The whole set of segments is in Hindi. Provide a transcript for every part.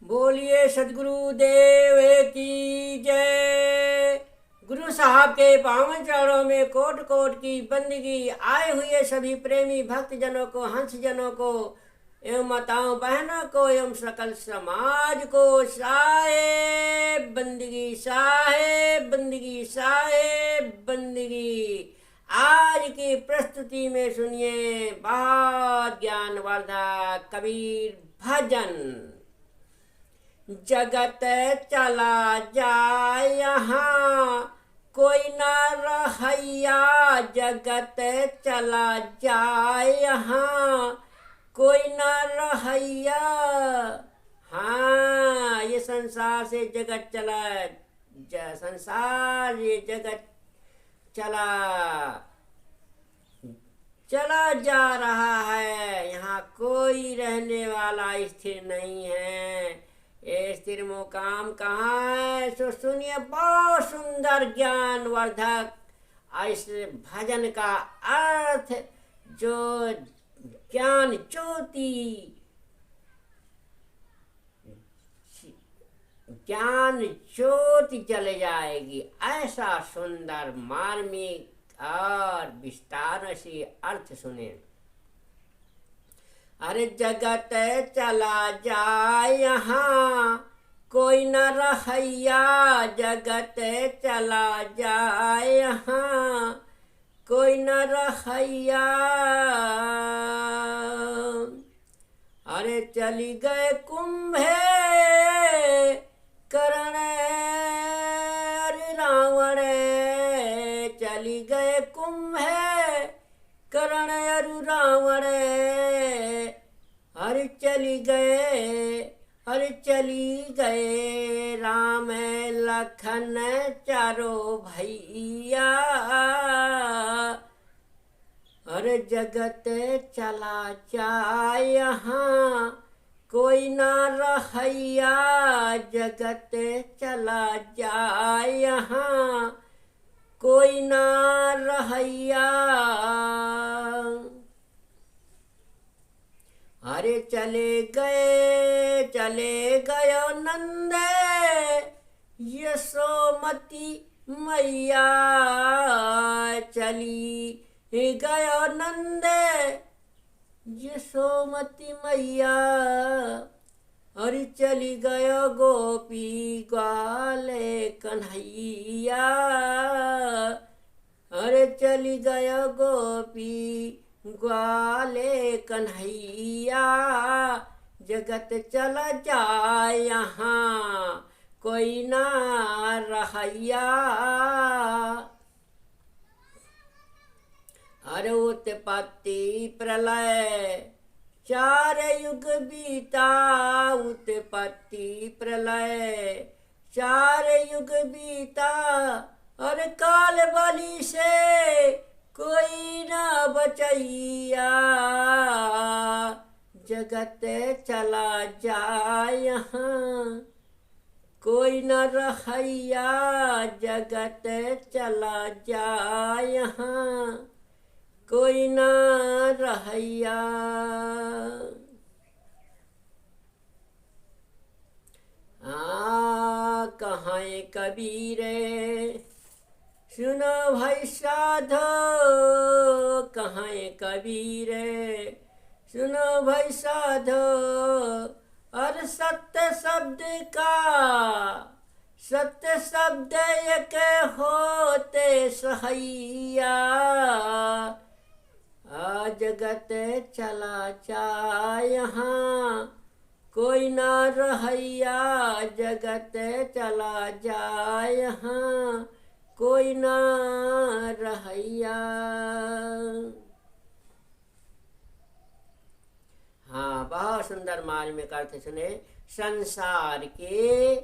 बोलिए सदगुरु देव की जय। गुरु साहब के पावन चरणों में कोट कोट की बंदगी। आए हुए सभी प्रेमी भक्त जनों को, हंस जनों को एवं माताओं बहनों को एवं सकल समाज को साहेब बंदगी, साहेब बंदगी, साहेब बंदगी। आज की प्रस्तुति में सुनिए बहुत ज्ञानवर्धक कबीर भजन। जगत चला जाए यहाँ कोई न रहैया, जगत चला जाए यहाँ कोई न रहैया। हाँ, ये संसार से जगत चला, संसार ये जगत चला चला जा रहा है। यहाँ कोई रहने वाला स्थिर नहीं है। ये स्थिर मुकाम कहाँ है? सो सुनिए बहुत सुंदर ज्ञानवर्धक इस भजन का अर्थ, जो ज्ञान ज्योति चले जाएगी। ऐसा सुंदर मार्मिक और विस्तार से अर्थ सुने। अरे जगत चला जाए यहाँ कोई न रहैया, जगत चला जाए यहाँ कोई न रहैया। अरे चली गए कुंभे करण, अरे रावण चली गए कुंभे करण अरु रावण। अरे चली गए राम लखन चारों भैया। अरे जगत चला जाए यहाँ कोई ना रहैया, जगत चला जाए यहाँ कोई ना रहैया। अरे चले गयो नंद यशोमती मैया, चली गयो नंद यशोमती मैया। अरे चली गयो गोपी ग्वाले कन्हैया। अरे चली गयो गोपी ग्वाले कन्हैया। जगत चला जाए यहाँ कोई ना रहैया। अरे उत्पत्ति प्रलय चार युग बीता, उत्पत्ति प्रलय चार युग बीता। अरे काल बलि से कोई ना बचैया, जगत चला जाए यहाँ कोई न रहैया, जगत चला जाए यहाँ कोई न रहैया। कहाँ कबीरे सुनो भाई साधो, कहाँ कबीरे सुनो भाई साधो। और सत्य शब्द एक होते सहैया। जगत चला जाए यहाँ कोई ना रहैया, जगत चला जाए यहाँ कोई ना रहैया। हाँ, बहुत सुंदर मार्मिक अर्थ सुने। संसार के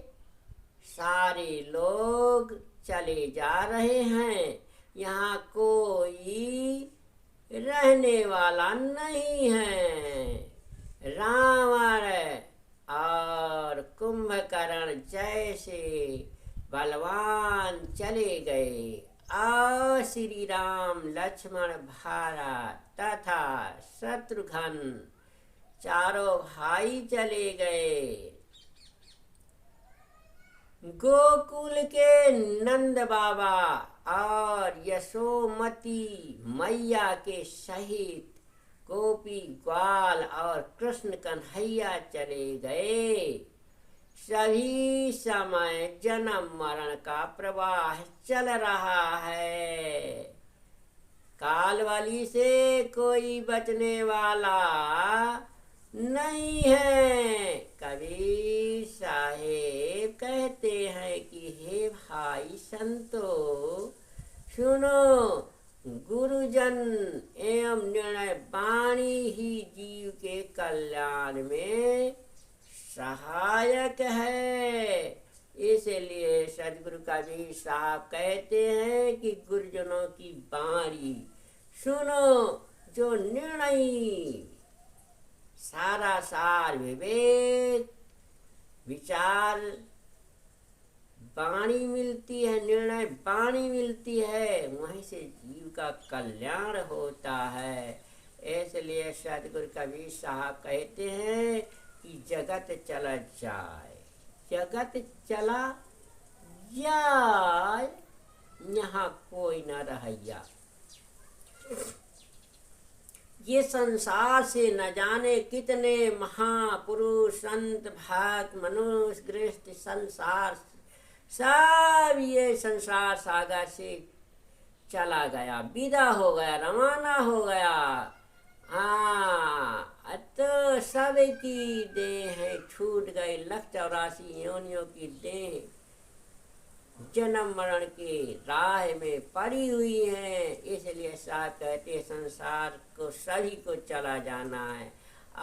सारे लोग चले जा रहे हैं, यहाँ कोई रहने वाला नहीं है। रावण और कुंभकर्ण जैसे बलवान चले गए, और श्री राम लक्ष्मण भारत तथा शत्रुघ्न चारों भाई चले गए। गोकुल के नंद बाबा और यशोमती मैया के सहित गोपी ग्वाल और कृष्ण कन्हैया चले गए। सभी समय जन्म मरण का प्रवाह चल रहा है। कालवाली से कोई बचने वाला नहीं है। कबीर साहेब कहते हैं कि हे भाई संतो सुनो, गुरुजन एवं निर्णय वाणी ही जीव के कल्याण में सहायक है। इसलिए सदगुरु कबीर साहब कहते हैं कि गुरुजनों की वाणी सुनो, जो निर्णय सारा सार विवेक विचार वाणी मिलती है, निर्णय वाणी मिलती है, वहीं से जीव का कल्याण होता है। इसलिए सदगुरु कबीर साहब कहते हैं कि जगत चला जाए, जगत चला जाए, यहाँ कोई न रहैया। ये संसार से न जाने कितने महापुरुष संत भक्त मनुष्य गृहस्थ संसार सब ये संसार सागर से चला गया, विदा हो गया, रवाना हो गया। हाँ, तो सब की देह है छूट गई, 184 योनियों की देह जन्म मरण के राह में पड़ी हुई है। इसलिए साहब कहते संसार को सभी को चला जाना है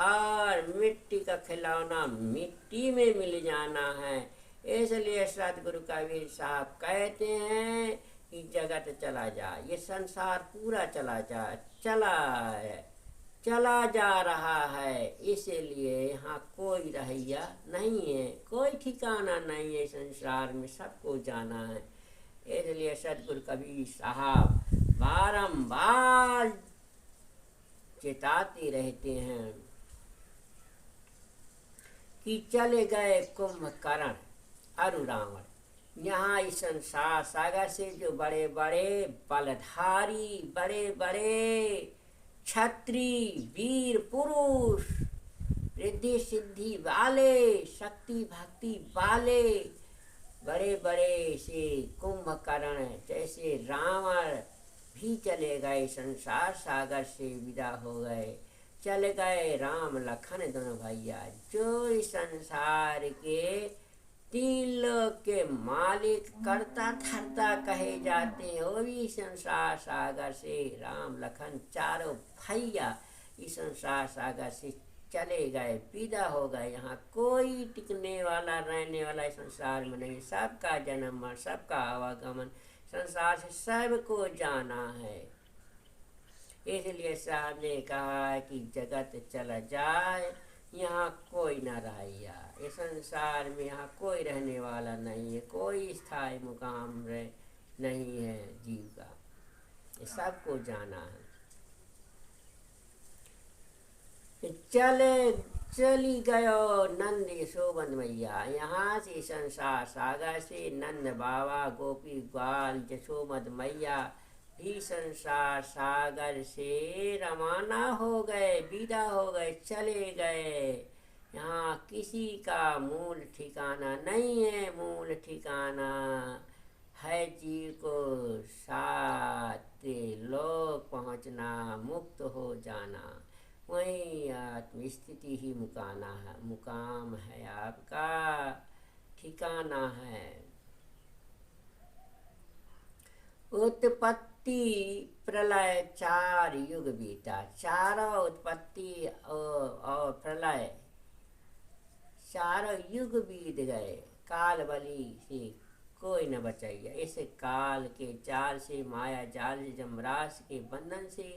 और मिट्टी का खिलौना मिट्टी में मिल जाना है। इसलिए सतगुरु कबीर साहब कहते हैं कि जगत चला जाए, ये संसार पूरा चला जाए, चला जा रहा है। इसीलिए यहाँ कोई रहैया नहीं है, कोई ठिकाना नहीं है, संसार में सबको जाना है। इसलिए सतगुरु कबीर साहब बारंबार चेताते रहते हैं कि चले गए कुंभकर्ण अरु रावण। यहाँ इस संसार सागर से जो बड़े बड़े बलधारी, बड़े बड़े क्षत्रिय वीर पुरुष, रिद्धि सिद्धि वाले, शक्ति भक्ति वाले बड़े बड़े से कुंभकर्ण जैसे रावण भी चले गए, संसार सागर से विदा हो गए। चले गए राम लखन दोनों भैया, जो इस संसार के 3 लोक के मालिक करता धरता कहे जाते हैं, वो भी संसार सागर से राम लखन चारों भैया इस संसार सागर से चले गए, विदा हो गए। यहाँ कोई टिकने वाला रहने वाला इस संसार में नहीं, सबका जन्म मरण, सबका आवागमन, संसार से सबको जाना है। इसलिए साहब ने कहा कि जगत चला जाए, यहाँ कोई न रहैया। इस संसार में यहाँ कोई रहने वाला नहीं है, कोई स्थायी मुकाम नहीं है जीव का, ये सबको जाना है। चली गयो नंद यशोमत मैया, यहाँ से संसार सागर से नंद बाबा गोपी ग्वाल यशोमत मैया भी संसार सागर से रवाना हो गए, विदा हो गए, चले गए। यहाँ किसी का मूल ठिकाना नहीं है, मूल ठिकाना है जीव को 7 लोक पहुँचना, मुक्त हो जाना, वही आत्मस्थिति ही मुकाम है, आपका ठिकाना है। उत्पत्ति प्रलय 4 युग बीता, चारों उत्पत्ति और प्रलय 4 युग बीत गए, काल बली से कोई न बचाइए। इस काल के जाल से, माया जाल से, जमराज के बंधन से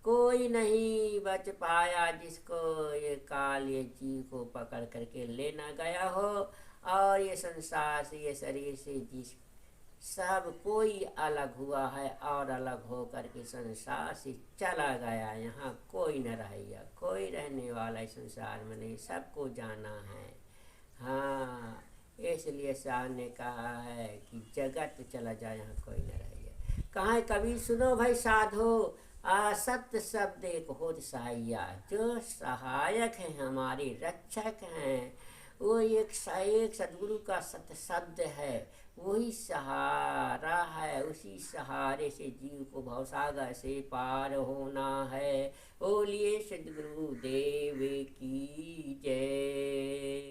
कोई नहीं बच पाया, जिसको ये काल ये जीव को पकड़ करके लेना गया हो। और ये संसार से, ये शरीर से जिस सब कोई अलग हुआ है और अलग हो करके संसार से चला गया, यहाँ कोई न रहेगा, कोई रहने वाला इस संसार में नहीं, सबको जाना है। हाँ, इसलिए शाह ने कहा है कि जगत चला जाए यहाँ कोई न रहिए। कहाँ है कबीर, सुनो भाई साधो, सत्य शब्द एक होत सहाया, जो सहायक हैं हमारे रक्षक हैं, वो एक सदगुरु का सत्य शब्द है, वही सहारा है, उसी सहारे से जीव को भवसागर से पार होना है। बोलिए सद्गुरु देव की जय।